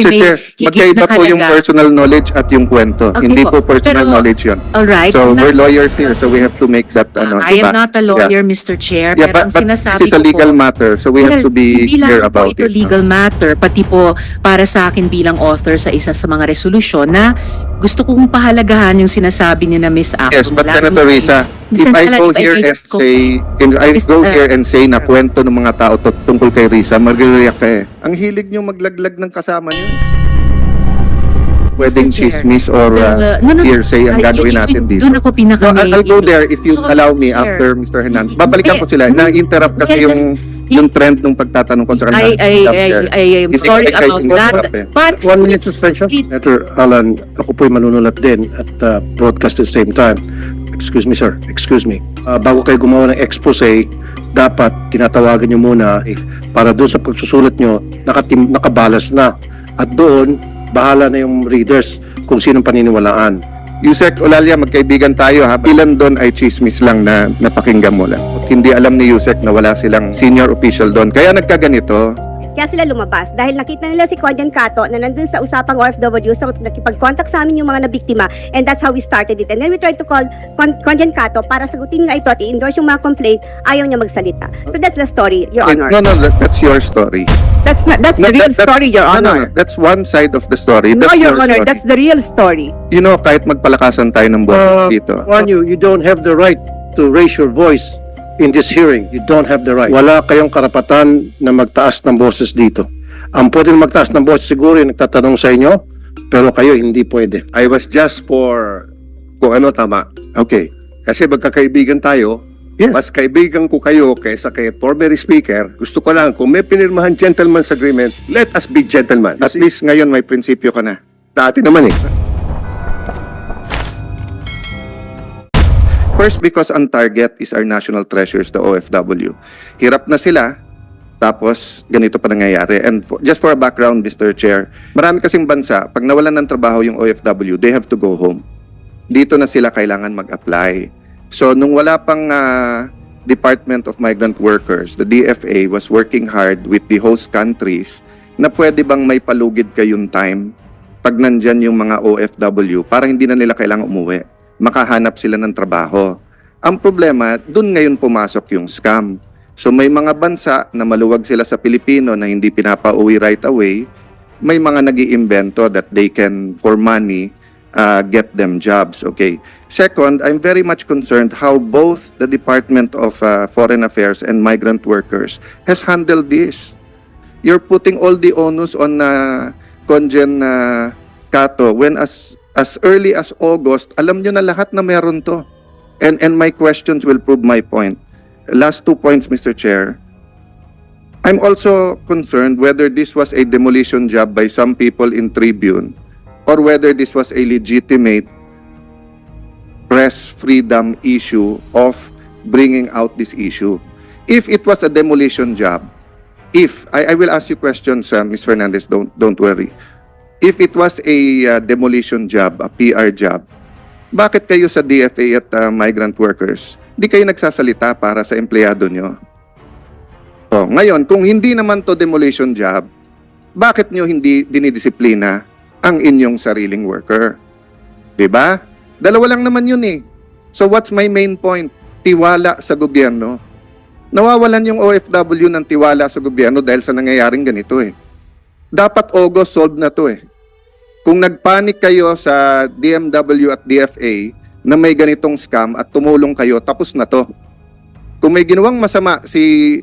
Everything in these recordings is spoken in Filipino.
Sir may Chair, higit magkaiba na po yung halaga. personal knowledge at yung kwento. Okay Hindi po. po personal Pero, knowledge yun. alright, So, I'm we're not lawyers here, so we discussing- have to make that, I diba? am not a lawyer, Mr. Chair, Yeah, pero ang but sinasabi this is a ko legal po, matter, so we have to be hindi clear lang po about ito it. legal matter, pati po para sa akin bilang author sa isa sa mga resolusyon na gusto kong pahalagahan yung sinasabi ni na Miss Ako. Yes, but Senator Risa, if I go here and say, here and say na kwento ng mga tao tungkol kay Risa, mag-react ka eh. Ang hilig nyo maglaglag ng kasama nyo. Pwedeng Mr. Chair, chismis or hearsay ang gagawin natin dito. Doon ako pinaka No, I'll go there if you So, allow me Chair, after Mr. Hernandez. Babalikan ko sila. Na-interrupt kasi yung trend ng pagtatanong ko sa kanila. I am sorry about that. But 1 minute suspension. Senator Alan, ako po'y manunulat din at broadcast at the same time. Excuse me, sir. Excuse me. Bago kayo gumawa ng expose, dapat tinatawagan nyo muna para doon sa pagsusulat nyo, nakabalas na. At doon, bahala na yung readers kung sinong paniniwalaan. Yusek Olalia, magkaibigan tayo ha. Ilan doon ay chismis lang na napakinggan mo lang. Hindi alam ni Yusek na wala silang senior official doon. Kaya nagkaganito. Kaya sila lumabas dahil nakita nila si Conjan Cato na nandun sa usapang OFW, so nakipag-contact sa amin yung mga nabiktima, and that's how we started it. And then we tried to call Conjan Cato para sagutin nga ito at i-endorse yung mga complaint. Ayaw niya magsalita. So that's the story, Your Honor. No, that's your story. That's the real story, Your Honor. That's one side of the story. No, That's Your Honor, story. that's the real story. You know, kahit magpalakasan tayo ng buwan dito. Warn you, you don't have the right to raise your voice in this hearing. You don't have the right. Wala kayong karapatan na magtaas ng boses dito. Ang pwede magtaas ng boses siguro yung nagtatanong sa inyo, pero kayo hindi pwede. I was just for kung ano tama. Okay. Kasi magkakaibigan tayo. Yes. Mas kaibigan ko kayo kaysa kay former speaker. Gusto ko lang, kung may pinirmahan gentleman's agreement, let us be gentlemen. At least ngayon may prinsipyo ka na. Dati naman eh. First, because ang target is our national treasures, the OFW. Hirap na sila, tapos ganito pa nangyayari. And just for a background, Mr. Chair, marami kasing bansa, pag nawalan ng trabaho yung OFW, they have to go home. Dito na sila kailangan mag-apply. So, nung wala pang Department of Migrant Workers, the DFA was working hard with the host countries na pwede bang may palugid kayong time pag nandyan yung mga OFW para hindi na nila kailangang umuwi. Makahanap sila ng trabaho. Ang problema, dun ngayon pumasok yung scam. So may mga bansa na maluwag sila sa Pilipino na hindi pinapauwi right away, may mga nag-iimbento that they can, for money, get them jobs. Okay. Second, I'm very much concerned how both the Department of Foreign Affairs and Migrant Workers has handled this. You're putting all the onus on Conjen Cato when as early as August, alam nyo na lahat na meron to. And my questions will prove my point. Last 2 points, Mr. Chair. I'm also concerned whether this was a demolition job by some people in Tribune or whether this was a legitimate press freedom issue of bringing out this issue. If it was a demolition job, I will ask you questions, Ms. Fernandez, don't worry. If it was a demolition job, a PR job, bakit kayo sa DFA at migrant workers, di kayo nagsasalita para sa empleyado nyo? Oh, ngayon, kung hindi naman to demolition job, bakit nyo hindi dinidisiplina ang inyong sariling worker? Diba? Dalawa lang naman yun eh. So what's my main point? Tiwala sa gobyerno. Nawawalan yung OFW ng tiwala sa gobyerno dahil sa nangyayaring ganito eh. Dapat August solved na to eh. Kung nagpanik kayo sa DMW at DFA na may ganitong scam at tumulong kayo, tapos na to. Kung may ginawang masama si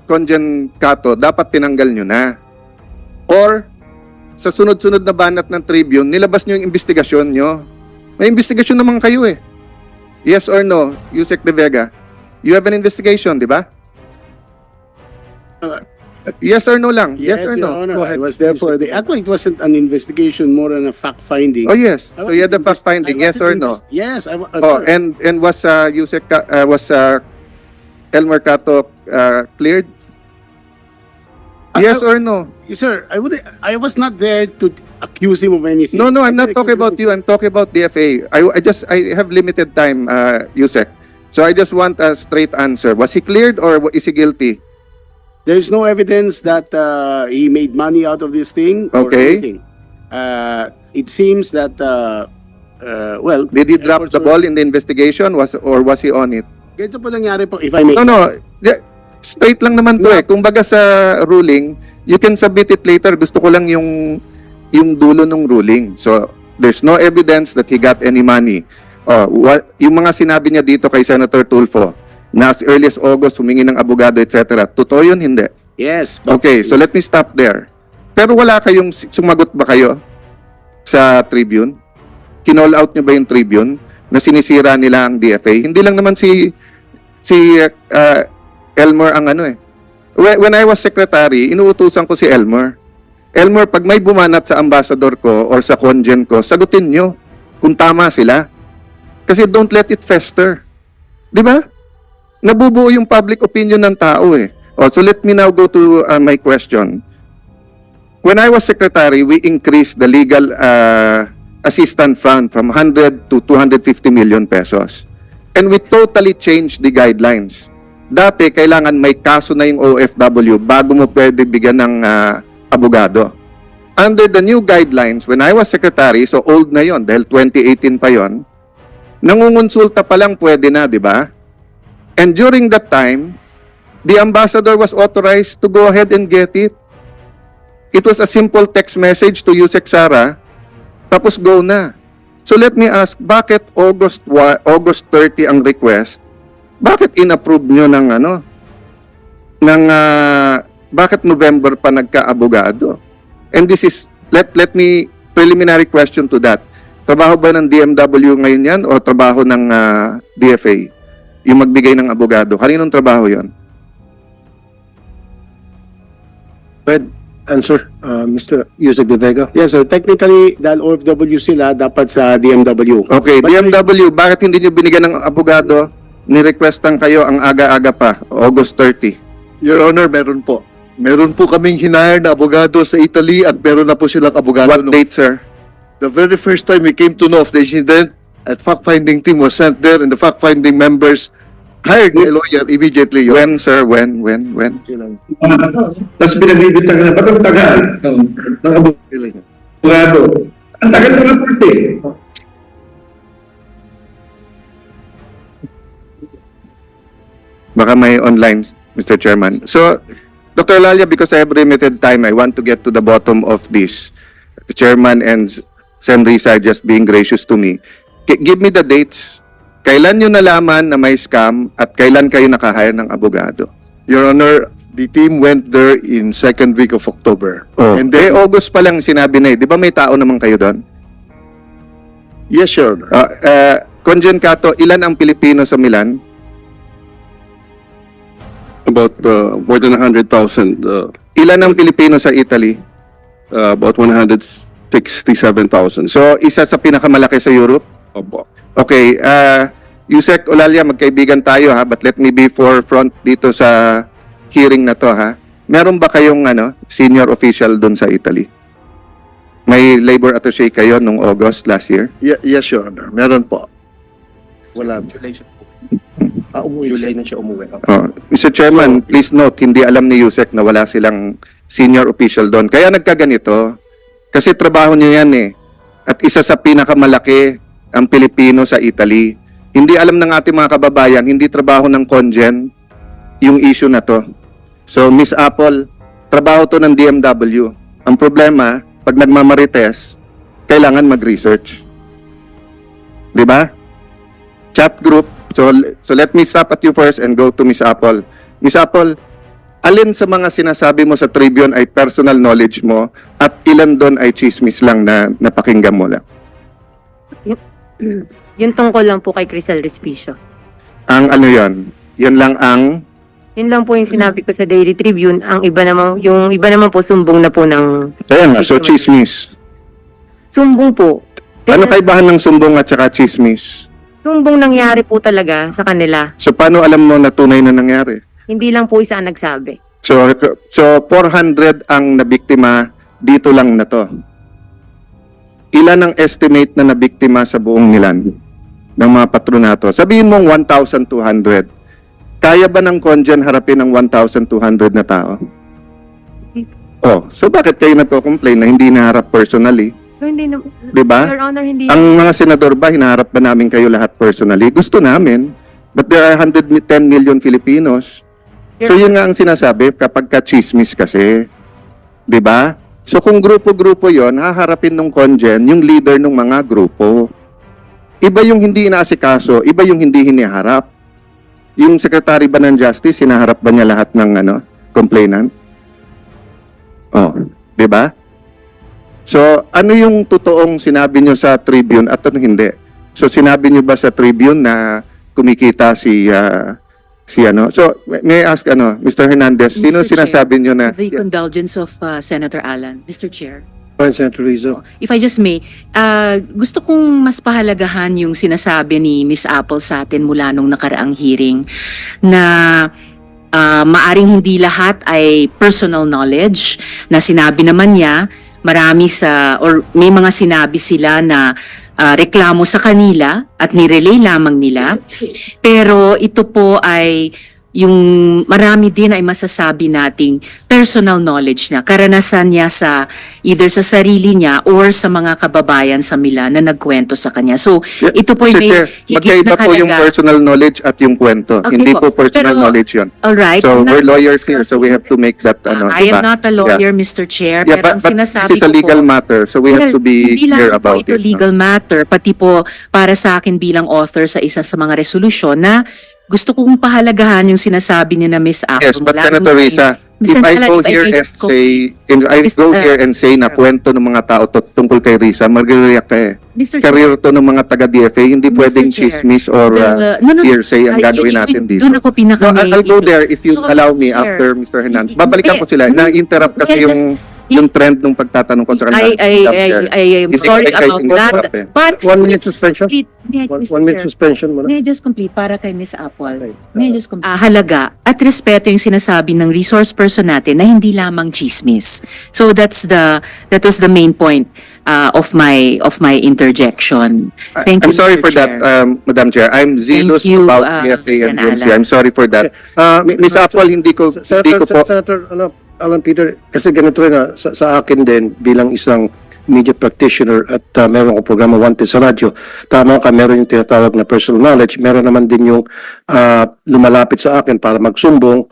Conjen Cato, dapat tinanggal nyo na. Or sa sunod-sunod na banat ng Tribune, nilabas nyo yung investigasyon nyo. May investigasyon naman kayo eh. Yes or no, Yusek De Vega? You have an investigation, di ba? Yes or no lang? Yes or Your no? Honor, Go ahead. I was there for the... Actually, it wasn't an investigation, more than a fact-finding. Oh yes. I So you had the wasn't fact finding, I yes or wasn't no? Yes, I was. Oh, and was Yusek was Elmer Cato cleared? Yes or no? Sir, I was not there to accuse him of anything. No, I'm I not talking about you. I'm talking about DFA. I have limited time, Yusek. So I just want a straight answer. Was he cleared or is he guilty? There's no evidence that he made money out of this thing or Okay. anything. It seems that, well... Did he drop the ball in the investigation or was he on it? Ganito po nangyari po, if I may. No. Straight lang naman to eh. Kung baga sa ruling, you can submit it later. Gusto ko lang yung dulo ng ruling. So, there's no evidence that he got any money. Yung mga sinabi niya dito kay Senator Tulfo, na as early as August, humingi ng abogado, etc. Totoo yun, hindi? Yes. But Okay, so let me stop there. Pero wala kayong, sumagot ba kayo sa Tribune? Kinall out niyo ba yung Tribune na sinisira nila ang DFA? Hindi lang naman si Elmer ang ano eh. When I was secretary, inuutusan ko si Elmer. Elmer, pag may bumanat sa ambassador ko or sa congen ko, sagutin nyo kung tama sila. Kasi don't let it fester. Di ba? Nabubuo yung public opinion ng tao eh. So let me now go to my question. When I was secretary, we increased the legal assistance fund from 100 to 250 million pesos. And we totally changed the guidelines. Dati, kailangan may kaso na yung OFW bago mo pwede bigyan ng abogado. Under the new guidelines, when I was secretary, so old na yon dahil 2018 pa yon, nangungonsulta pa lang pwede na, di ba? And during that time, the ambassador was authorized to go ahead and get it. It was a simple text message to Yusek Sara, tapos go na. So let me ask, bakit August 30 ang request? Bakit inapprove nyo bakit November pa nagka-abogado? And this is, let me, preliminary question to that. Trabaho ba ng DMW ngayon yan o trabaho ng DFA? Yung magbigay ng abogado. Kaninong trabaho yon? Go ahead, answer, Mr. Yusek De Vega. yes, sir. Technically, dahil OFW sila, dapat sa DMW. Okay, But- DMW, bakit hindi nyo binigyan ng abogado? Ni-requestan kayo ang aga-aga pa, August 30. Your Honor, meron po. Meron po kaming hinire na abogado sa Italy at meron na po silang abogado. What date, sir? The very first time we came to know of the incident, a fact-finding team was sent there and the fact-finding members hired a lawyer immediately. Your When, sir? When? Tapos pinagbibintang na, ba't ang tagal ng abogado? Ang tagal ng report eh. Baka may online, Mr. Chairman. So, Dr. Lalia, because I have limited time, I want to get to the bottom of this. The Chairman and Sen. Risa are just being gracious to me. Give me the dates. Kailan nyo nalaman na may scam at kailan kayo nakahire ng abogado? Your Honor, the team went there in second week of October. And then, August pa lang sinabi na eh. Di ba may tao naman kayo doon? Yes, Your Honor. Conjen Cato, ilan ang Pilipino sa Milan? About more than 100,000, Ilan ang Pilipino sa Italy? about 167,000. So, isa sa pinakamalaki sa Europe? Opo. Okay, Yusek Olalia, magkaibigan tayo ha, but let me be forefront dito sa hearing na to ha. Meron ba kayong senior official doon sa Italy? May labor attaché kayo nung August last year? Yes, Your Honor. Meron po. Wala. July na siya umuwi. Mr. Chairman, please note, hindi alam ni Yusek na wala silang senior official doon. Kaya nagkaganito, kasi trabaho niya yan eh. At isa sa pinakamalaki ang Pilipino sa Italy. Hindi alam ng ating mga kababayan, hindi trabaho ng congen yung issue na to. So, Miss Apple, trabaho to ng DMW. Ang problema, pag nagmamarites, kailangan mag-research. Di ba? Chat group. So let me stop at you first and go to Miss Apple. Miss Apple, alin sa mga sinasabi mo sa Tribune ay personal knowledge mo at ilan doon ay chismis lang na napakinggan mo lang? Yung tungkol lang po kay Crisel Respicio. Ang ano yon? Yun lang ang... Yun lang po yung sinabi ko sa Daily Tribune. Yung iba naman po sumbong na po ng... Ayan nga, so chismis. Sumbong po. Ano kaibahan ng sumbong at saka chismis? Sumbong nangyari po talaga sa kanila. So paano alam mo na tunay na nangyari? Hindi lang po isa ang nagsabi. So 400 ang nabiktima dito lang na to. Ilan ang estimate na nabiktima sa buong Milan ng mga patronato? Sabihin mong 1,200. Kaya ba ng Congen harapin ang 1,200 na tao? Oh, so bakit kayo nagko-complain na hindi naharap personally? So hindi na, Di ba? Your Honor, hindi. Ang mga senador ba, hinaharap ba namin kayo lahat personally? Gusto namin. But there are 110 million Filipinos. So yun nga ang sinasabi kapag ka-chismis kasi. Di ba? So kung grupo-grupo yon, haharapin ng Congen yung leader ng mga grupo. Iba yung hindi inaasikaso, iba yung hindi hiniharap. Yung Secretary ba ng Justice, hinaharap ba niya lahat ng complainant? Oh, di ba? So, ano yung totoong sinabi nyo sa Tribune at ano hindi? So, sinabi nyo ba sa Tribune na kumikita si ano? So, may I ask Mr. Hernandez, sino Mr. Chair, sinasabi nyo na The condolence of Senator Alan. Mr. Chair. Senator Rizzo. If I just may, gusto kong mas pahalagahan yung sinasabi ni Miss Apple sa atin mula nung nakaraang hearing na maaring hindi lahat ay personal knowledge na sinabi naman niya, may mga sinabi sila na reklamo sa kanila at nirelay lamang nila. Pero ito po ay yung marami din ay masasabi nating personal knowledge na karanasan niya sa either sa sarili niya or sa mga kababayan sa Milan na nagkwento sa kanya. So, ito po Mr. may Chair, higit magkaiba na po yung halaga. personal knowledge at yung kwento. Okay Hindi po. po personal Pero, knowledge yun. Alright. So, I'm not we're lawyers here, so we have to make that, I diba? am not a lawyer, Mr. Chair, Yeah, pero ang but sinasabi this is a ko legal po, matter, so we have to be hindi clear lang po about ito it. legal matter, pati po para sa akin bilang author sa isa sa mga resolusyon na gusto kong pahalagahan yung sinasabi ni na Miss Apple. Yes, but mula Senator nung- Risa, Miss if I Alan, go if I here may and just go- say, here and say na kwento ng mga tao tungkol kay Risa, mag-react ka eh. Mr. Chair, Career to ng mga taga-DFA, hindi Mr. pwedeng Chair, chismis or hearsay ang gagawin natin dito. Doon ako No, I'll go there if you So, allow me Chair, after Mr. Hernandez. i- Babalikan hindi, ko sila. Na-interrupt kasi yung trend ng pagtatanong ko sa kanila. I am Hindi sorry kayo about that. interrupt eh. But, 1 minute suspension? Mr. 1 minute Chair, suspension muna. May I just complete para kay Miss Apple? May I just complete? Halaga at respeto yung sinasabi ng resource person natin na hindi lamang chismis. So that was the main point of my interjection. Thank you, I'm sorry Mr. for that, Chair. Madam Chair. I'm zealous you, about PFA and Sen. GMC. Alan. I'm sorry for that. Miss Apple, hindi ko po... Senator Alan Peter, kasi ganito rin sa akin din bilang isang media practitioner at meron akong programa Wanted sa radyo. Tama ka, meron yung tinatawag na personal knowledge. Meron naman din yung lumalapit sa akin para magsumbong.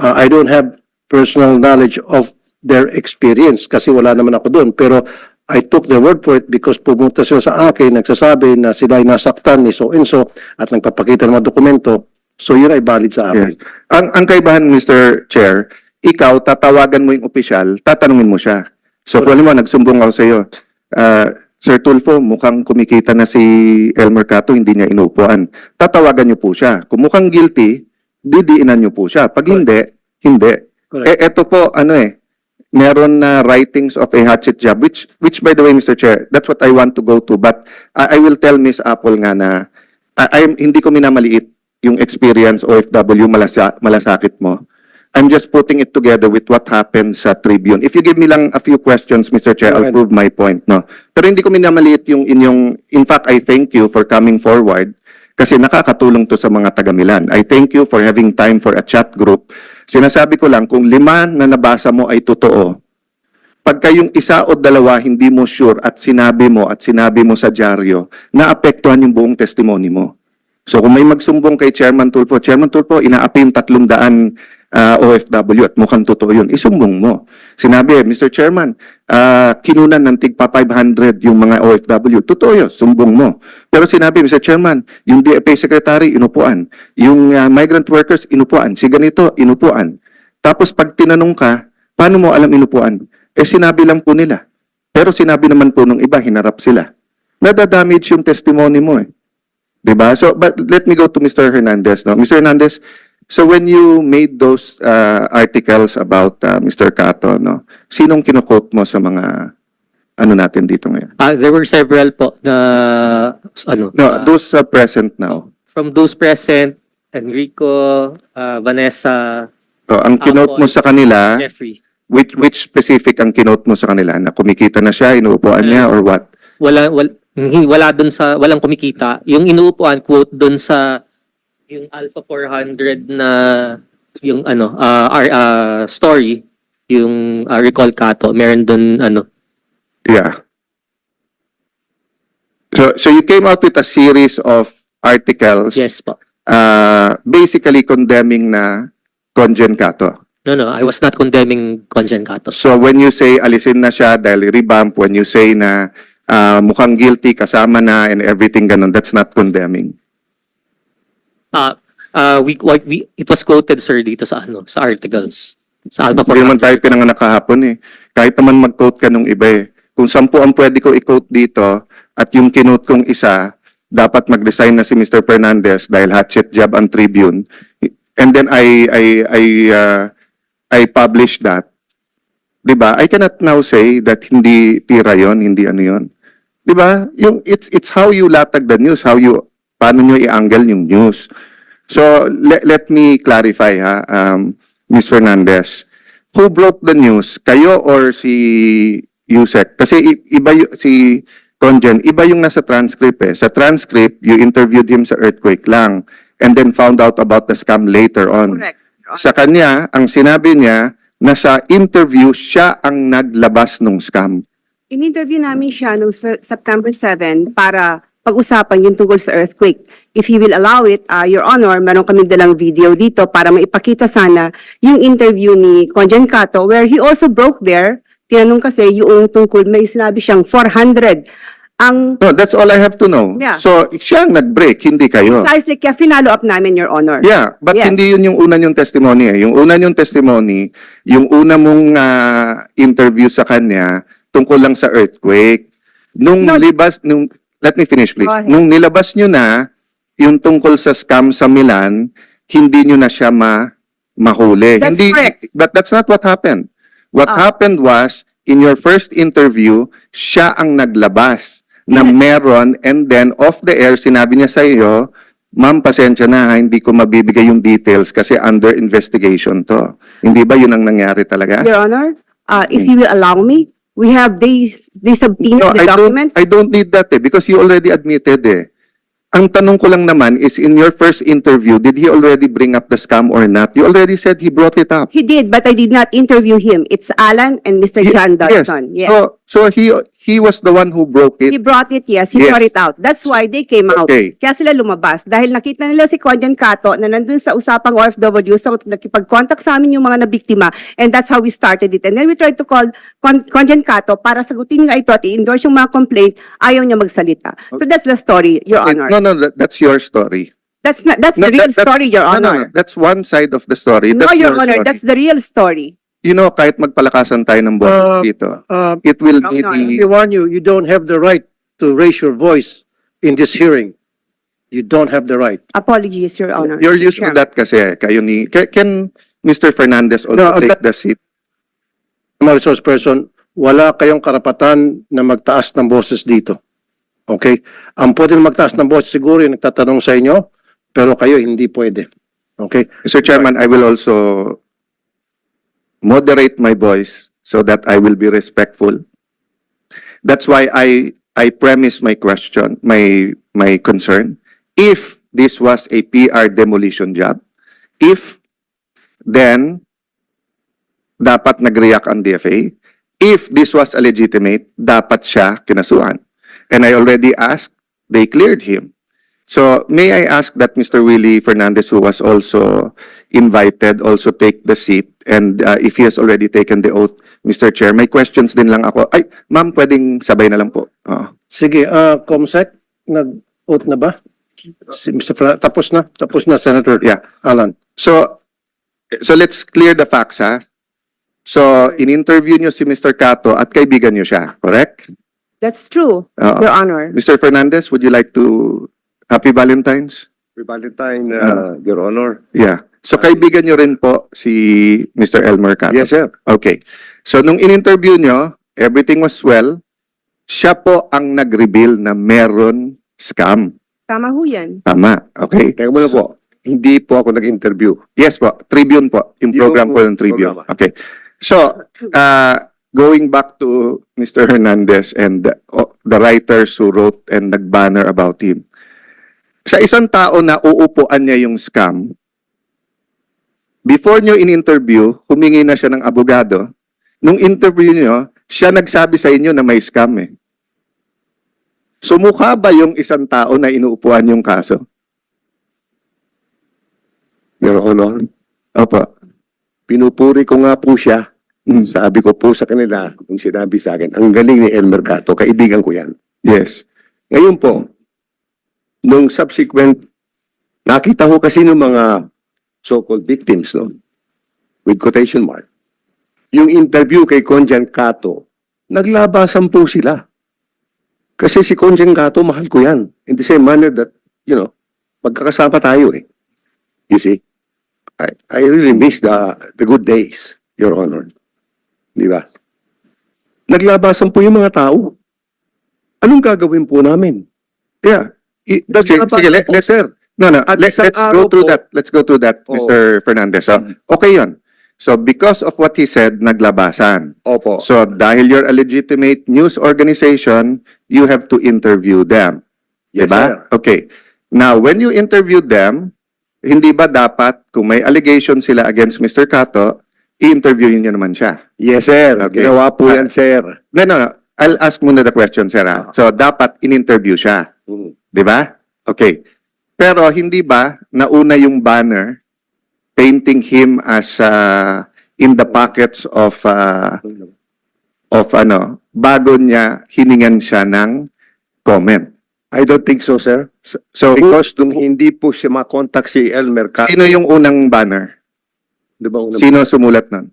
I don't have personal knowledge of their experience kasi wala naman ako doon. Pero I took their word for it because pumunta sila sa akin, nagsasabi na sila ay nasaktan ni so-and-so at nagpapakita ng mga dokumento. So yun ay valid sa amin. Ang kaibahan, Mr. Chair, ikaw, tatawagan mo yung opisyal, tatanungin mo siya. So, kung mo, nagsumbong ako sa iyo, Sir Tulfo, mukhang kumikita na si El Mercato, hindi niya inuupuan. Tatawagan niyo po siya. Kung mukhang guilty, didiinan niyo po siya. Pag hindi, hindi. Correct. Eto po, meron na writings of a hatchet job, which by the way, Mr. Chair, that's what I want to go to. But I will tell Miss Apple nga na hindi ko minamaliit yung experience OFW malasakit mo. I'm just putting it together with what happened sa Tribune. If you give me lang a few questions, Mr. Chair, I'll prove my point, no? Pero hindi ko minamaliit yung inyong, in fact, I thank you for coming forward kasi nakakatulong to sa mga taga-Milan. I thank you for having time for a chat group. Sinasabi ko lang, kung 5 na nabasa mo ay totoo, pagka yung 1 o 2 hindi mo sure at sinabi mo sa dyaryo, naapektuhan yung buong testimony mo. So kung may magsumbong kay Chairman Tulfo, inaapi yung 300 OFW at mukhang totoo yun, isumbong mo. Sinabi, Mr. Chairman, kinunan ng tigpa 500 yung mga OFW. Totoo yun, sumbong mo. Pero sinabi, Mr. Chairman, yung DFA Secretary, inupuan. Yung migrant workers, inupuan. Si ganito, inupuan. Tapos pag tinanong ka, paano mo alam inupuan? Sinabi lang po nila. Pero sinabi naman po nung iba, hinarap sila. Nadadamage yung testimony mo eh. Diba? So, but let me go to Mr. Hernandez. No? Mr. Hernandez, so when you made those articles about Mr. Cato, no, sinong kino-quote mo sa mga natin dito ngayon? There were several po na Those present now. from those present, Enrico, Vanessa, So, ang kinote mo sa kanila, Jeffrey. which specific ang kinote mo sa kanila? Na kumikita na siya, inuupuan niya, or what? Wala dun sa walang kumikita. Yung inuupuan quote dun sa yung Alpha 400 na yung story, yung Recall Kato, meron dun Yeah. So you came out with a series of articles yes po. basically condemning na Conjen Kato. No, I was not condemning Conjen Kato. So when you say alisin na siya dahil revamp, when you say na mukhang guilty kasama na and everything ganun, that's not condemning. It was quoted, sir, dito sa sa articles. Sa Alpha Hindi naman 400. tayo pinanganak kahapon eh. Kahit naman mag-quote ka nung iba eh. Kung 10 ang pwede ko i-quote dito at yung kinote kong isa, dapat mag-resign na si Mr. Fernandez dahil hatchet job ang Tribune. And then I published that. Diba? I cannot now say that hindi tira yon, hindi ano yon. Diba? Yung it's how you latag the news, paano nyo i-angle yung news. So let me clarify Ms. Fernandez. Who broke the news? Kayo or si Yusek? Kasi si Conjen, iba yung nasa transcript eh. Sa transcript, you interviewed him sa earthquake lang and then found out about the scam later on. Correct. Sa kanya, ang sinabi niya na sa interview, siya ang naglabas ng scam. In-interview namin siya noong September 7 para pag-usapan yung tungkol sa earthquake. If you will allow it, Your Honor, meron kami dalang video dito para maipakita sana yung interview ni Conjen Kato where he also broke there. Tinanong kasi yung tungkol, may sinabi siyang 400. Ang No, that's all I have to know. Yeah. So, siya ang nag-break, hindi kayo. precisely kaya finalo up namin, Your Honor. Yeah, but Yes. hindi yun yung una yung testimony eh. Yung una yung testimony, yung una mong interview sa kanya tungkol lang sa earthquake. Let me finish please. Go ahead. Nung nilabas nyo na yung tungkol sa scam sa Milan, hindi nyo na siya mahuli. That's hindi, correct. But that's not what happened. What happened was, in your first interview, siya ang naglabas na meron and then off the air, sinabi niya sa iyo, ma'am, pasensya na hindi ko mabibigay yung details kasi under investigation to. Hindi ba yun ang nangyari talaga? Your Honor, if you will allow me, we have they subpoenaed the documents. I don't need that eh, because you already admitted eh. Ang tanong ko lang naman is, in your first interview, did he already bring up the scam or not? You already said he brought it up. He did, but I did not interview him. It's Alan and Mr. John Yes. Dodson. Yes. So he was the one who broke He it. brought it, yes. He Yes. brought it out. That's why they came out. Okay. Kaya sila lumabas. Dahil nakita nila si Conjen Kato na nandun sa usapang OFW, so nakipag-contact sa amin yung mga nabiktima, and that's how we started it. And then we tried to call Conjen Kato para sagutin nga ito at i-endorse yung mga complaint, ayaw niya magsalita. So that's the story, Your Honor. No, that's your story. That's the No, real that- story, Your No, Honor. that's one side of the story. No, That's Your your Honor, story. that's the real story. You know, kahit magpalakasan tayo ng boto dito, it will be No, the... I warn you, you don't have the right to raise your voice in this hearing. You don't have the right. Apologies, Your Honor. You're used to Chair. that kasi. Kayo ni... Can Mr. Fernandez also No, take the seat? Mga resource person, wala kayong karapatan na magtaas ng boses dito. Okay? Ang pwede na magtaas ng boses siguro yung nagtatanong sa inyo, pero kayo hindi pwede. Okay? Mr. Chairman, I will also moderate my voice so that I will be respectful. That's why I premise my question, my concern. If this was a PR demolition job, then dapat nag-react ang DFA. If this was a legitimate, dapat siya kinasuhan. And I already asked, they cleared him. So may I ask that Mr. Willie Fernandez, who was also invited, also take the seat, and if he has already taken the oath, Mr. Chair, may questions din lang ako. Ay, ma'am, pwedeng sabay na lang po. Sige, Comsec, nag-oath na ba? Si Mr. Tapos na, Senator Yeah. Alan. So let's clear the facts, ha? So, in-interview niyo si Mr. Cato at kaibigan niyo siya, correct? That's true, Oo. Your Honor. Mr. Fernandez, would you like to... Happy Valentine's? Happy Valentine, Your Honor. Yeah. So, kaibigan niyo rin po si Mr. Elmer Cato? Yes, sir. Okay. So, nung in-interview nyo, everything was well. Siya po ang nag-reveal na meron scam. Tama ho yan. Tama. Okay. Teka muna po, hindi po ako nag-interview. Yes po. Tribune po. Yung program po ng Tribune. Okay. So, going back to Mr. Hernandez and the writers who wrote and nag-banner about him. Sa isang tao na uupuan niya yung scam, before nyo in-interview, humingi na siya ng abogado. Nung interview nyo, siya nagsabi sa inyo na may scam eh. Sumukha ba yung isang tao na inuupuan yung kaso? Your Honor, Opo. pinupuri ko nga po siya. Sabi ko po sa kanila, kung sinabi sa akin, ang galing ni Elmer Cato, kaibigan ko yan. Yes. Ngayon po, nung subsequent, nakita ko kasi ng mga so-called victims, no? With quotation mark. Yung interview kay Conjan Cato, naglabasan po sila. Kasi si Conjan Cato, mahal ko yan. In the same manner that, you know, magkakasama tayo eh. You see? I really miss the good days, Your Honor. Di ba? Naglabasan po yung mga tao. Anong gagawin po namin? Yeah. Sige, let's sir. No, At let's isang go araw through po- that. Let's go through that, Oh. Mr. Fernandez. So, okay yun. So, because of what he said, naglabasan. Opo. So, dahil you're a legitimate news organization, you have to interview them. Yes, Diba? sir. Okay. Now, when you interview them, hindi ba dapat, kung may allegation sila against Mr. Cato, i-interviewin niyo naman siya? Yes, sir. Okay. Ginawa po yan, sir. No. I'll ask muna the question, sir. ah. So, dapat in-interview siya. Di ba? Okay. Pero hindi ba nauna yung banner painting him as in the pockets of bago niya hiningan siya ng comment. I don't think so, sir. So, Because nung hindi po siya makontak si Elmer Cato. sino yung unang banner? Di ba, Sino sumulat nun?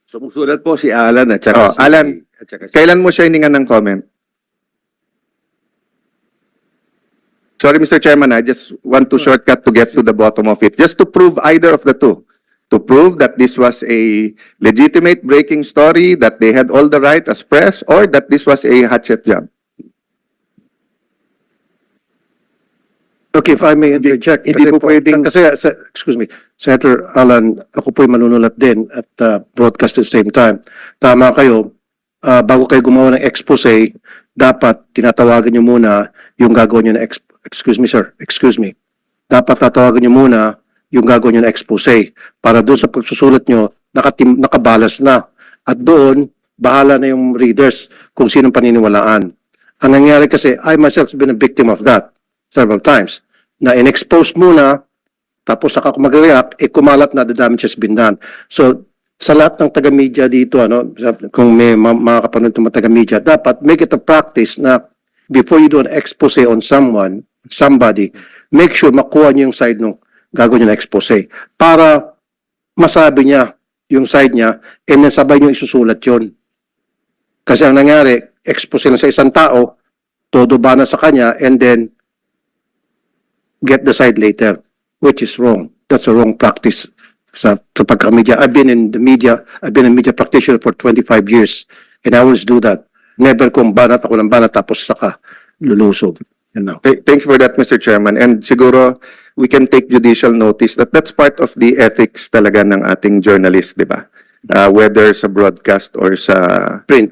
Sumusulat po si Alan at Oh, saka Alan. at saka si- Kailan mo siya hiningan ng comment? Sorry, Mr. Chairman, I just want to shortcut to get to the bottom of it. Just to prove either of the two. To prove that this was a legitimate breaking story, that they had all the right as press, or that this was a hatchet job. Okay, if I may interject. Hindi po pwedeng- Excuse me, Senator Alan, ako po'y manunulat din at broadcast at the same time. Tama kayo, bago kayo gumawa ng expose, dapat tinatawagan nyo muna yung gagawin nyo na excuse me, sir. Excuse me. Dapat tatawagan nyo muna yung gagawin nyo na expose para doon sa pagsusulat nyo, nakabalas na. At doon, bahala na yung readers kung sinong paniniwalaan. Ang nangyari kasi, I myself have been a victim of that several times. Na in-expose muna, tapos saka ako mag-react, kumalat na the damage has been done. So, sa lahat ng taga-media dito, kung may mga kapanood ng mga taga-media, dapat make it a practice na before you do an expose on somebody, make sure makuha niyo yung side ng gagawin niyo na expose. Para masabi niya yung side niya, and then sabay niyo isusulat yun. Kasi ang nangyari, expose lang sa isang tao, todo ba na sa kanya, and then get the side later, which is wrong. That's a wrong practice sa pagka-media. I've been a media practitioner for 25 years, and I always do that. Never kung banat ako ng banat tapos saka lulusog. You know. Thank you for that, Mr. Chairman. And siguro, we can take judicial notice that that's part of the ethics talaga ng ating journalist, di ba? Whether sa broadcast or sa print,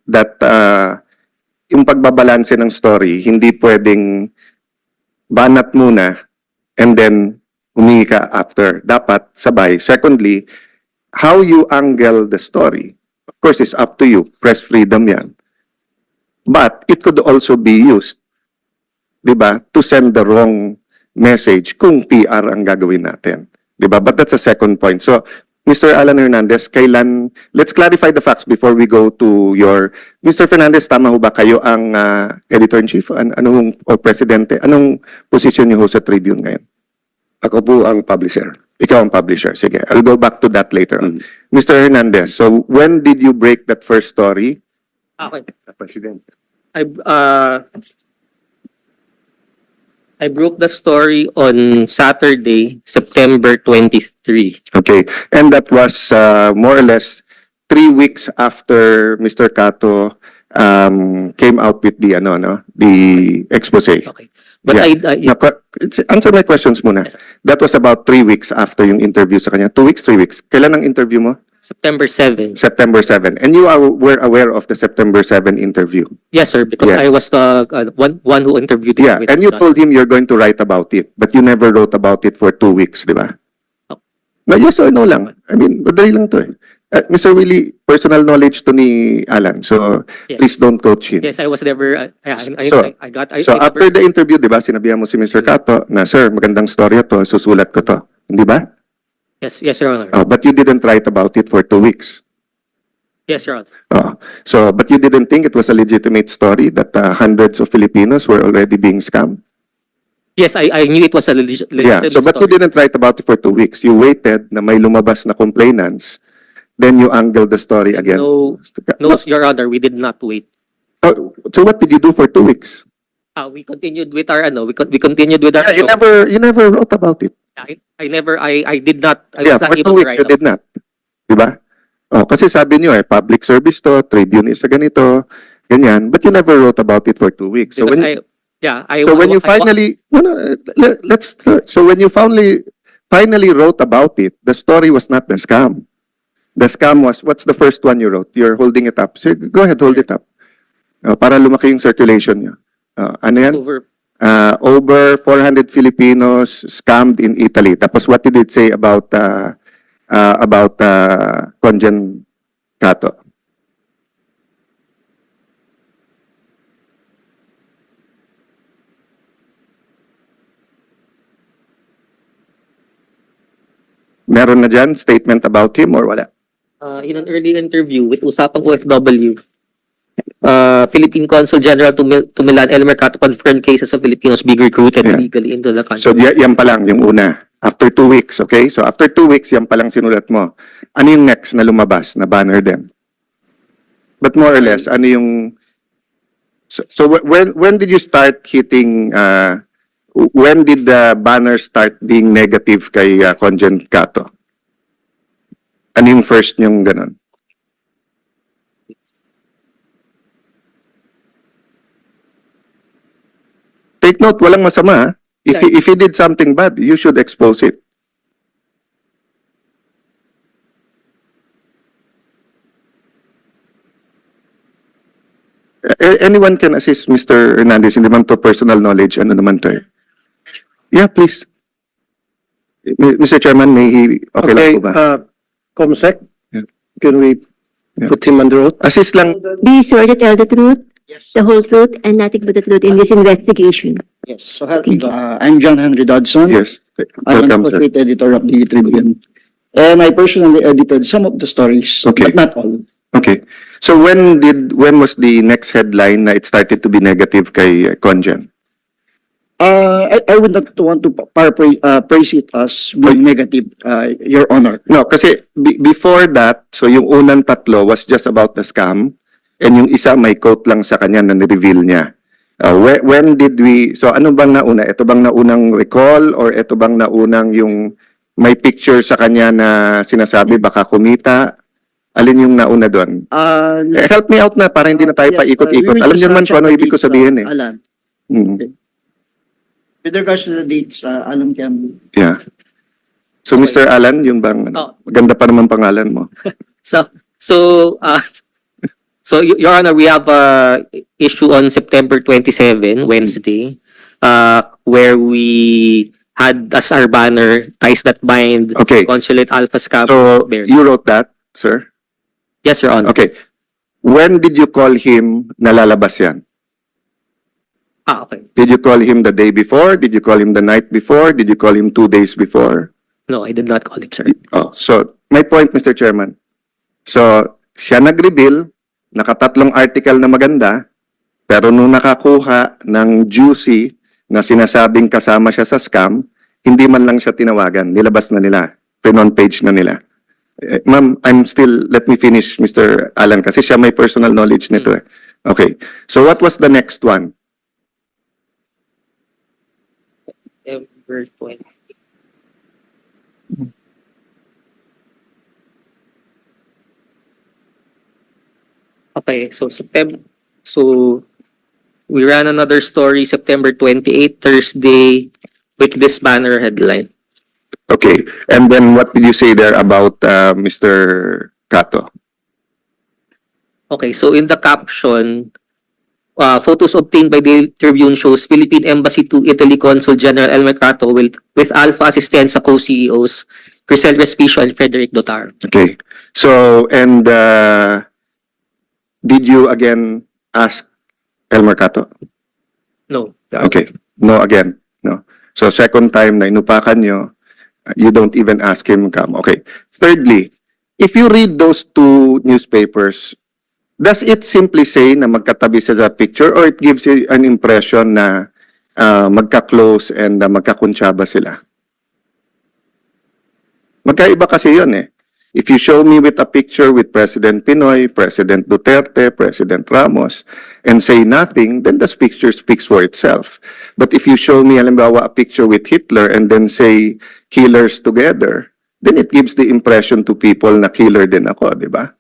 that yung pagbabalanse ng story, hindi pwedeng banat muna and then humingi ka after. Dapat sabay. Secondly, how you angle the story, of course, is up to you. Press freedom yan. But it could also be used, di ba, to send the wrong message kung PR ang gagawin natin. Di ba? But that's a second point. So, Mr. Alan Hernandez, let's clarify the facts before we go to your... Mr. Fernandez, tama ho ba kayo ang editor-in-chief? O presidente? Anong position niyo ho sa Tribune ngayon? Ako po ang publisher. Ikaw ang publisher. Sige, I'll go back to that later on. Mr. Hernandez, so when did you break that first story? Okay. President. I broke the story on Saturday, September 23. Okay. And that was more or less 3 weeks after Mr. Cato came out with the expose. Okay. But Yeah. Answer my questions muna. Yes, sir. That was about 3 weeks after yung interview sa kanya. 2 weeks, 3 weeks. Kailan ang interview mo? September 7. September 7. And you were aware of the September 7 interview? Yes, sir, because Yeah. I was the one who interviewed him. Yeah, with and you John. told him you're going to write about it, but you never wrote about it for 2 weeks, di ba? Na yes or no lang. I mean, madali lang to eh. Mr. Willie, personal knowledge to ni Alan, so Yes. please don't coach him. Yes, I was never. So after the interview, di ba, sinabihan mo si Mr. Cato na, sir, magandang storya to, susulat ko to. Di ba? Yes, Your Honor. Oh, but you didn't write about it for 2 weeks. Yes, Your Honor. Oh, so, but you didn't think it was a legitimate story that hundreds of Filipinos were already being scammed? Yes, I knew it was a Yeah, so but you didn't write about it for 2 weeks. You waited na may lumabas na complainants, then you angled the story again. No, Your Honor, we did not wait. Oh, so what did you do for 2 weeks? We continued with our we continued with our. Yeah, you never wrote about it. I did not. I Yeah, was not for 2 able to weeks write you did not. Diba? Oh, kasi sabi niyo public service to, Tribune is a ganito, ganyan, but you never wrote about it for 2 weeks. So because when so when you finally let's so when you finally wrote about it, the story was not the scam. The scam was, what's the first one you wrote? You're holding it up. So go ahead, hold it up. Para lumaki yung circulation niyo. Ano yan? Over 400 Filipinos scammed in Italy. Tapos what did it say about Conjen Cato? Meron na dyan statement about him or wala? in an early interview with Usapang OFW, Philippine Consul General to Milan, Elmer Cato, confirmed cases of Filipinos being recruited Yeah. illegally into the country. So yan pa lang yung una. After 2 weeks, okay? So after 2 weeks, yan pa lang sinulat mo. Ano yung next na lumabas na banner din? But more or less, ano yung... So when did you start hitting... when did the banner start being negative kay Conjen Cato? Ano yung first niyong ganun? Take note, walang masama. Ha? If he did something bad, you should expose it. Anyone can assist Mr. Hernandez, hindi man to personal knowledge, ano naman to eh. Yeah, please. Mr. Chairman, may okay lang po ba? Comsec, Yeah. can we Yeah. put him under oath? Assist lang. Be sure to tell the truth, the whole truth, and nothing but the truth in this investigation. Yes, so help me. I'm John Henry Dodson. Yes. I'm an Welcome, sir. associate editor of the Tribune. And I personally edited some of the stories, Okay. but not all. Okay. So when was the next headline na it started to be negative kay Conjen? I would not want to praise it as being negative, Your Honor. No, kasi before that, so yung unang tatlo was just about the scam and yung isa may quote lang sa kanya na ni-reveal niya. When did we, so ano bang nauna? Ito bang naunang recall or ito bang naunang yung may picture sa kanya na sinasabi baka kumita? Alin yung nauna doon? Help me out na para hindi na tayo Yes, paikot-ikot. we will Alam just niyo naman check kung ano the ibig ko dates, sabihin eh. Alan. Mm. With regards to the dates, Alan can... Yeah. So Mr. Alan, yun bang Oh. ganda pa naman pangalan mo. So, Your Honor, we have a issue on September 27, Wednesday, where we had as our banner ties that bind Okay. Consulate Alpha Scam. So Bear. you wrote that, sir? Yes, Your Honor. Okay. When did you call him na lalabas yan? Okay. Did you call him the day before? Did you call him the night before? Did you call him 2 days before? No, I did not call him, sir. Oh, so my point, Mr. Chairman. So siya nag-reveal, nakatatlong article na maganda, pero nung nakakuha ng juicy na sinasabing kasama siya sa scam, hindi man lang siya tinawagan. Nilabas na nila. Pinon page na nila. Ma'am, let me finish, Mr. Alan, kasi siya may personal knowledge nito eh. Okay. So what was the next one? September 20. Okay, so we ran another story September 28, Thursday, with this banner headline. Okay. And then what did you say there about Mr. Cato? Okay, so in the caption, photos obtained by the Tribune shows Philippine Embassy to Italy Consul General El Mercato with Alpha Assistenza co-CEOs Crisel Respicio and Frederick Dotar. Okay. So, and did you again ask El Mercato? No. Okay. No, again. No. So, second time na inupakan nyo, you don't even ask him come. Okay. Thirdly, if you read those two newspapers, does it simply say na magkatabi sa picture or it gives you an impression na magka-close and magkakuntsaba sila? Magkaiba kasi yun eh. If you show me with a picture with President Pinoy, President Duterte, President Ramos, and say nothing, then the picture speaks for itself. But if you show me, halimbawa, a picture with Hitler and then say killers together, then it gives the impression to people na killer din ako, di ba?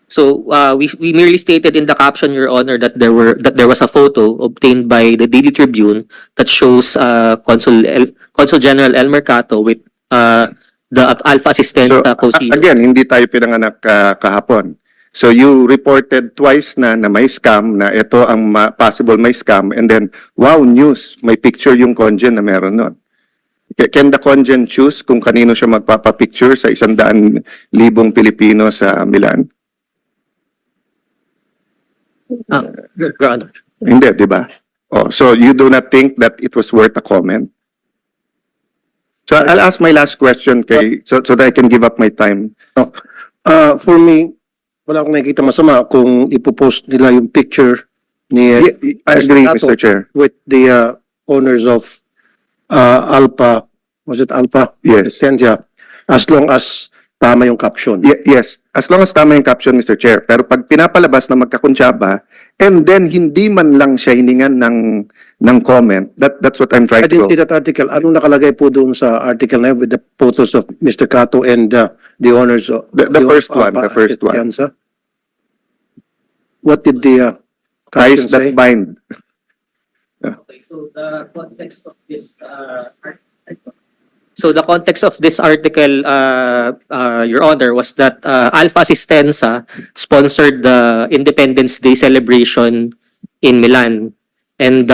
So we merely stated in the caption, Your Honor, that there was a photo obtained by the Daily Tribune that shows Consul General El Mercato with the Alpha Assistant co-CEO. Again, hindi tayo pinanganak kahapon. So you reported twice na may scam, na ito ang possible may scam, and then, wow, news, may picture yung congen na meron nun. Can the congen choose kung kanino siya magpapapicture sa 100,000 Pilipino sa Milan? Your Honor. Hindi, di ba? Oh, so you do not think that it was worth a comment? So I'll ask my last question so that I can give up my time. For me, wala akong nakikita masama kung ipopost nila yung picture ni I agree, Cato Mr. Chair. with the owners of Alpha, was it Alpha? Yes. Assistenza, as long as tama yung caption. Yes, as long as tama yung caption, Mr. Chair. Pero pag pinapalabas na magkakuntsaba, and then hindi man lang siya hiningan ng comment, that's what I'm trying I to didn't see that article. Anong nakalagay po doon sa article na yun with the photos of Mr. Cato and the owners of The first one, the first one. Assistenza? What did the Ties caption say? that bind. Okay, so the context of this article, Your Honor, was that Alpha Assistenza sponsored the Independence Day celebration in Milan, and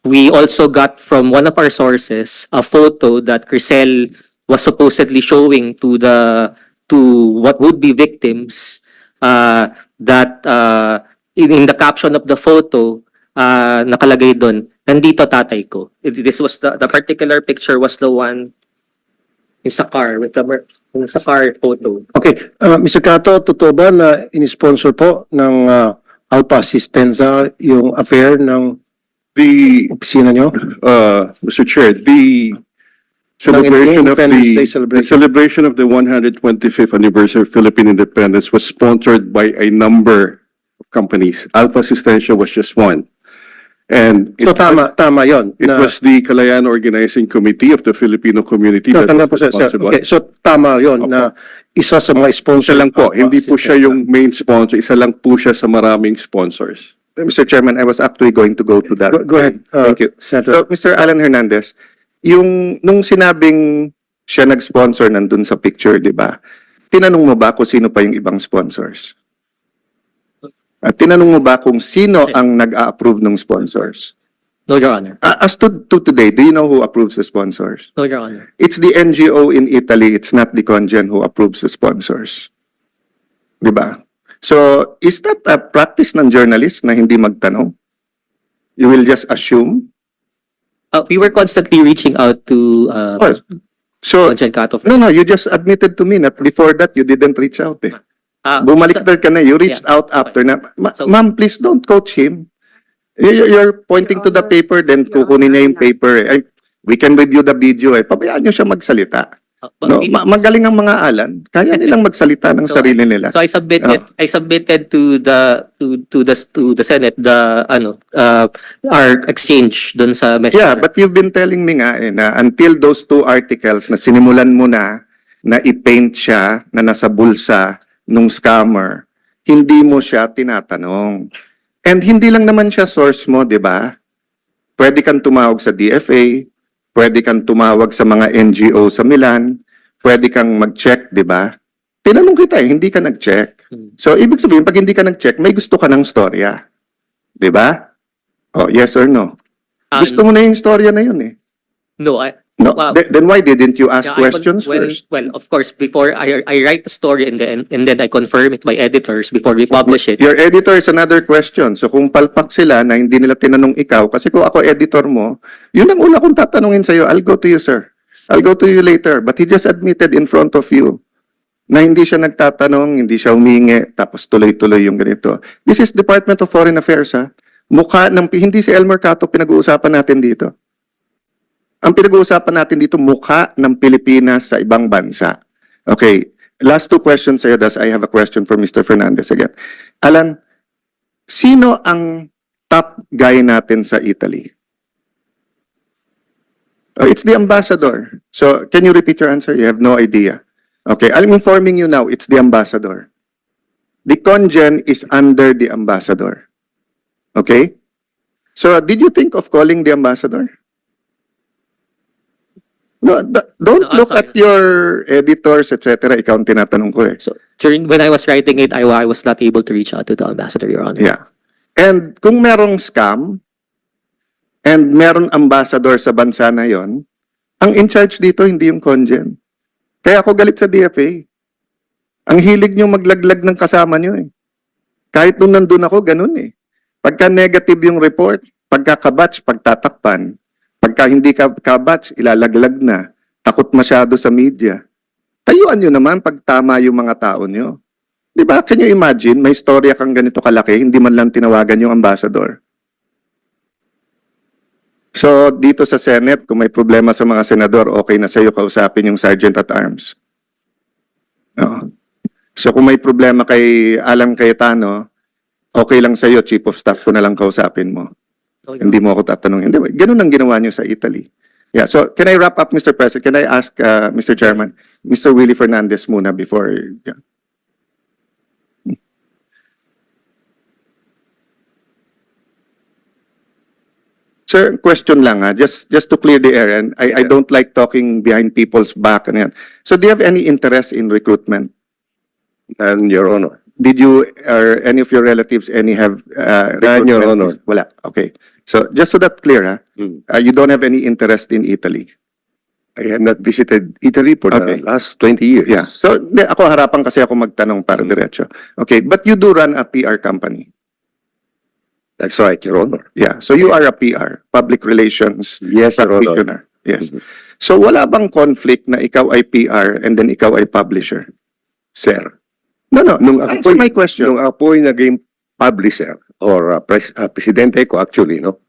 we also got from one of our sources a photo that Crisel was supposedly showing to what would be victims. That in the caption of the photo, nakalagay doon, nandito tatay ko. This was the particular picture was the one in sa car with the sa car photo. Okay, Mr. Cato, totoo ba na in-sponsor po ng Alpha Assistenza yung affair ng The, opisina nyo? Mr. Chair, the celebration of Independence Day the celebration of the 125th anniversary of Philippine independence was sponsored by a number of companies. Alpha Assistenza was just one. And So tama yon. it was the Kalayaan Organizing Committee of the Filipino community No, that tanda was po, sir. responsible. Okay, so tama yon na isa sa mga sponsor. Isa lang po, ng hindi po siya Assistenza. yung main sponsor, isa lang po siya sa maraming sponsors. Mr. Chairman, I was actually going to go to that. Go ahead. Thank you. Senator. So, Mr. Alan Hernandez, nung sinabing siya nag-sponsor nandun sa picture, di ba? Tinanong mo ba kung sino pa yung ibang sponsors? At tinanong mo ba kung sino ang nag-a-approve ng sponsors? No, Your Honor. As to today, do you know who approves the sponsors? No, Your Honor. It's the NGO in Italy, it's not the Congen who approves the sponsors. Di ba? So, is that a practice ng journalist na hindi magtanong? You will just assume? We were constantly reaching out to Oh, so, Conjen Cato. no, you just admitted to me that before that you didn't reach out eh. Bumalik ka na, you reached out after na. Ma'am, please don't coach him. You're pointing to the paper, then kukunin niya yung paper eh. We can review the video eh. Pabayaan niyo siya magsalita. No, magaling ang mga alan. Kaya nilang magsalita ng sarili nila. So I submitted to the Senate our exchange dun sa messenger. Yeah, but you've been telling me nga eh, na until those two articles na sinimulan mo na i-paint siya na nasa bulsa nung scammer, hindi mo siya tinatanong. And hindi lang naman siya source mo, di ba? Pwede kang tumawag sa DFA, pwede kang tumawag sa mga NGO sa Milan, pwede kang mag-check, di ba? Tinanong kita hindi ka nag-check. So, ibig sabihin, pag hindi ka nag-check, may gusto ka ng storya. Di ba? Oh, yes or no? Gusto mo na yung storya na yun eh. No, No, Wow. then why didn't you ask yeah, questions well, first? well, of course, before I write the story and then I confirm it by editors before we publish it. Your editor is another question. So kung palpak sila na hindi nila tinanong ikaw, kasi kung ako editor mo, yun ang una kong tatanungin sa'yo, I'll go to you, sir. I'll go to you later. But he just admitted in front of you na hindi siya nagtatanong, hindi siya humingi, tapos tuloy-tuloy yung ganito. This is Department of Foreign Affairs, ha? Mukha ng, hindi si Elmer Cato pinag-uusapan natin dito. Ang pinag-uusapan natin dito, mukha ng Pilipinas sa ibang bansa. Okay, last two questions sa'yo, das I have a question for Mr. Fernandez again. Alan, sino ang top guy natin sa Italy? Oh, it's the ambassador. So, can you repeat your answer? You have no idea. Okay, I'm informing you now, it's the ambassador. The congen is under the ambassador. Okay? So, did you think of calling the ambassador? No, don't No, I'm look sorry. at your editors, etc. Ikaw ang tinatanong ko eh. So when I was writing it, I was not able to reach out to the ambassador, Your Honor. Yeah. And kung merong scam, and meron ambassador sa bansa na yon, ang in charge dito hindi yung congen. Kaya ako galit sa DFA. Ang hilig nyo maglaglag ng kasama nyo eh. Kahit nung nandun ako, ganun eh. Pagka negative yung report, pagka kabatch, pagtatakpan. Pagka hindi ka kabatch, ilalaglag na. Takot masyado sa media. Tayuan nyo naman pag tama yung mga tao nyo. Di ba? Can you imagine, may storya kang ganito kalaki, hindi man lang tinawagan yung ambassador. So, dito sa Senate, kung may problema sa mga senador, okay na sa'yo kausapin yung Sergeant at Arms. No. So, kung may problema kay Alan Cayetano, okay lang sa'yo, Chief of Staff ko na lang kausapin mo. Hindi mo ako tatanungin. Hindi, ganun ang ginawa niyo sa Italy. Yeah, so can I wrap up, Mr. President? Can I ask, Mr. Chairman, Mr. Willie Fernandez muna before... Yeah. Sir, question lang ha, just to clear the air, and I don't like talking behind people's back. And yan. So do you have any interest in recruitment? And Your Honor. Did you or any of your relatives have None, Your recruitment? Honor. Wala. Okay. So just so that clear, ha? You don't have any interest in Italy. I have not visited Italy for Okay. the last 20 years. Yeah. So ako harapan kasi ako magtanong para diretso. Okay, but you do run a PR company. That's right, Your Honor. Yeah. So you are a PR, public relations Yes, Your Honor. practitioner. Yes. So wala bang conflict na ikaw ay PR and then ikaw ay publisher? Sir, No, no. nung Answer my question. nung ako ay naging publisher or presidente ko actually, no?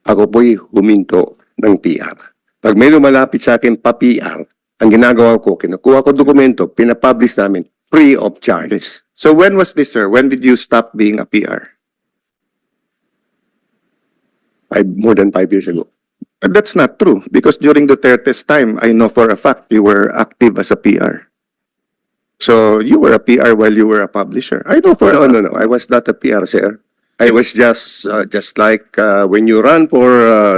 Ako po'y huminto ng PR. Pag may lumalapit sa akin pa-PR, ang ginagawa ko, kinukuha ko dokumento, pinapublish namin free of charge. So when was this, sir? When did you stop being a PR? More than 5 years ago. That's not true because during Duterte's time, I know for a fact you were active as a PR. So you were a PR while you were a publisher. I know for a fact. No. I was not a PR, sir. I was just like when you run for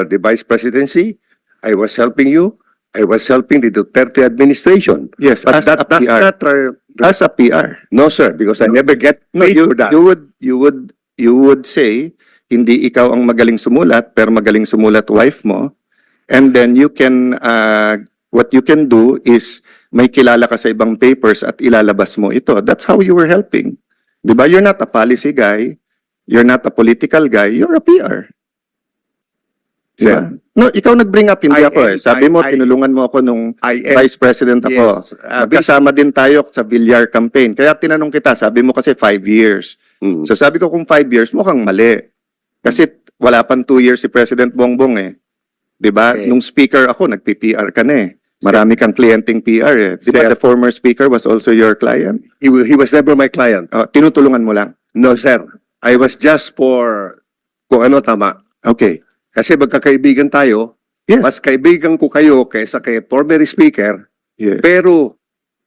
the vice presidency, I was helping you. I was helping the Duterte administration. Yes, But as a that's PR. not As a PR. no, sir, because I never get No, paid for that. you would say hindi ikaw ang magaling sumulat pero magaling sumulat wife mo, and then you can what you can do is may kilala ka sa ibang papers at ilalabas mo ito. That's how you were helping. 'Di ba? You're not a policy guy, you're not a political guy, you're a PR. Sir, No, ikaw nag-bring up, hindi ako eh. Sabi mo, I- tinulungan mo ako nung I am vice president ako. Yes. Kasama din tayo sa Villar campaign. Kaya tinanong kita, sabi mo kasi 5 years. Mm. So sabi ko kung 5 years, mukhang mali. Kasi wala pang 2 years si President Bongbong eh. 'Di ba? Okay. Nung speaker ako, nagpi-PR ka na eh. Marami kang klienteng PR eh. 'Di ba Sir. the former speaker was also your client? He was never my client. Tinutulungan mo lang. No, sir. I was just for kung ano tama. Okay. Kasi magkakaibigan tayo, Yes. mas kaibigan ko kayo kaysa kay former speaker, Yes. pero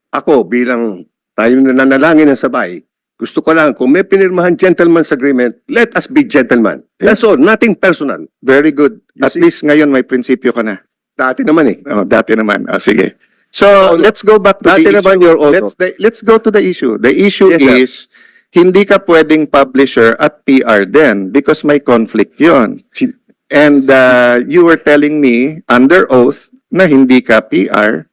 ako bilang tayo nananalangin ng sabay, gusto ko lang, kung may pinirmahan gentleman's agreement, let us be gentlemen. That's all, nothing personal. Very good. You At see? least ngayon may prinsipyo ka na. Dati naman eh. Oh, dati naman. Sige. So, let's go back to Dati the naman issue. your auto. Let's go to the issue. The issue Yes, sir. is, hindi ka pwedeng publisher at PR din because may conflict yon. And you were telling me under oath na hindi ka PR.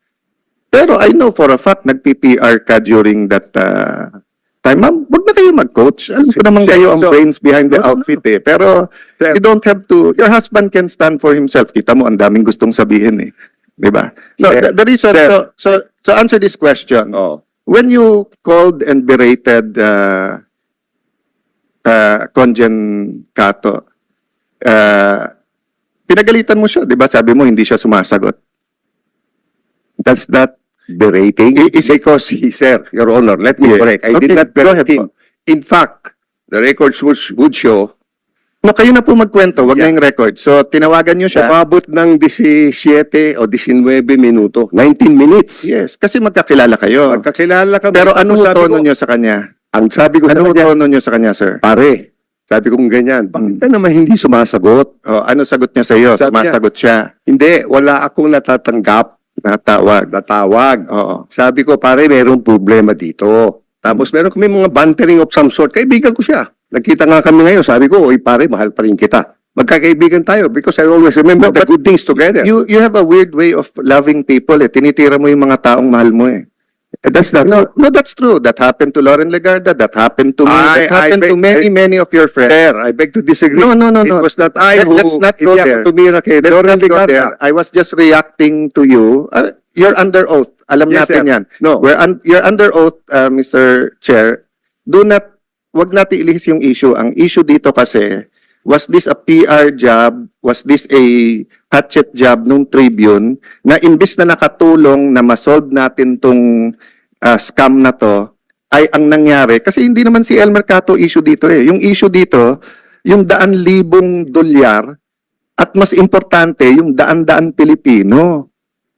Pero I know for a fact nagpi-PR ka during that time. Ma'am, wag na kayo mag-coach. Alam ko naman kayo ang brains behind the outfit eh. Pero you don't have to, your husband can stand for himself. Kita mo, ang daming gustong sabihin eh. Diba? So, the reason, so answer this question. When you called and berated Conjen Cato, pinagalitan mo siya, di ba? Sabi mo, hindi siya sumasagot. That's not berating. It's because he, sir, Your Honor, let me Yeah. correct. I Okay, did not go berate ahead him. In fact, the records would show No, kayo na po magkwento, wag Yeah. na yung record. So, tinawagan niyo siya. umabot ng 17 o 19 minuto. 19 minutes. Yes, kasi magkakilala kayo. Magkakilala kami. Pero anong sabi tono ko- niyo sa kanya? Ang sabi ko sa Anong kanya, tono niyo sa kanya, sir? pare, sabi ko ganyan, bakit ka naman hindi sumasagot? Oh, ano sagot niya sa iyo? Sabi niya, Sumasagot siya. Hindi, wala akong natatanggap. Natawag. Oo. Sabi ko, pare, mayroong problema dito. Tapos meron kami mga bantering of some sort. Kaibigan ko siya. Nagkita nga kami ngayon. Sabi ko, oy pare, mahal pa rin kita. Magkakaibigan tayo because I always remember the good things together. You have a weird way of loving people eh. Tinitira mo yung mga taong mahal mo eh. That's not No, that's true. That happened to Lauren Legarda. That happened to me. I That happened to many of your friends. fair. I beg to disagree. No. It was not I who Let's not go hindi there. ako tumira kay Let's Lauren not go Legarda. there. I was just reacting to you. You're under oath. Alam Yes, natin sir. yan. No. You're under oath, Mr. Chair. Wag natin ilihis yung issue. Ang issue dito kasi, was this a PR job? Was this a hatchet job nung Tribune na imbis na nakatulong na masolve natin tong scam na to, ay ang nangyari? Kasi hindi naman si Elmer Cato issue dito eh. Yung issue dito, yung 100,000 dolyar at mas importante, yung 100,000 Pilipino.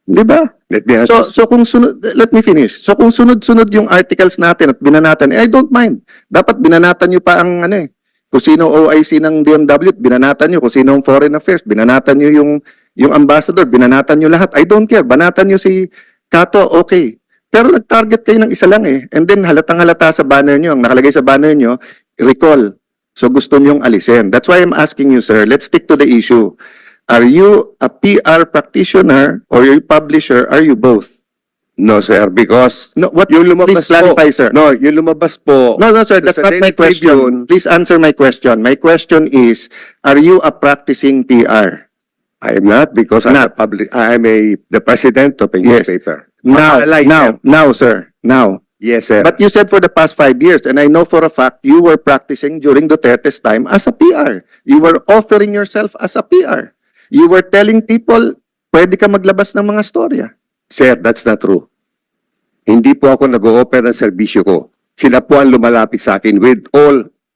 Di ba? Let me answer. So kung sunod, let me finish. So kung sunod-sunod yung articles natin at binanatan, I don't mind. Dapat binanatan nyo pa ang kung sino OIC ng DMW, binanatan nyo. Kung sino ang Foreign Affairs, binanatan nyo yung ambassador, binanatan nyo lahat. I don't care. Banatan nyo si Cato, okay. Pero nag-target kayo ng isa lang eh. And then halatang-halata sa banner nyo, ang nakalagay sa banner nyo, recall. So gusto nyong alisin. That's why I'm asking you, sir, let's stick to the issue. Are you a PR practitioner or you're a publisher? Are you both? No, sir, because No, what? yung Please lumabas clarify, po. sir. No, yung lumabas po. No, sir, that's Sa not my Daily question. Tribune. Please answer my question. My question is, are you a practicing PR? I am not because I'm a the president of a Yes. newspaper. Now, sir. Now. Yes, sir. But you said for the past 5 years, and I know for a fact you were practicing during Duterte's time as a PR. You were offering yourself as a PR. You were telling people, pwede ka maglabas ng mga storya. Sir, that's not true. Hindi po ako nag-o-offer ng serbisyo ko. Sila po ang lumalapit sa akin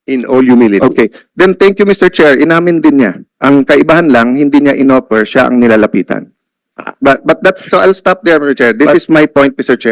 in all humility. Okay. Then thank you, Mr. Chair. Inamin din niya. Ang kaibahan lang, hindi niya inoffer, siya ang nilalapitan. But that's, so I'll stop there, Mr. Chair. This is my point, Mr. Chair.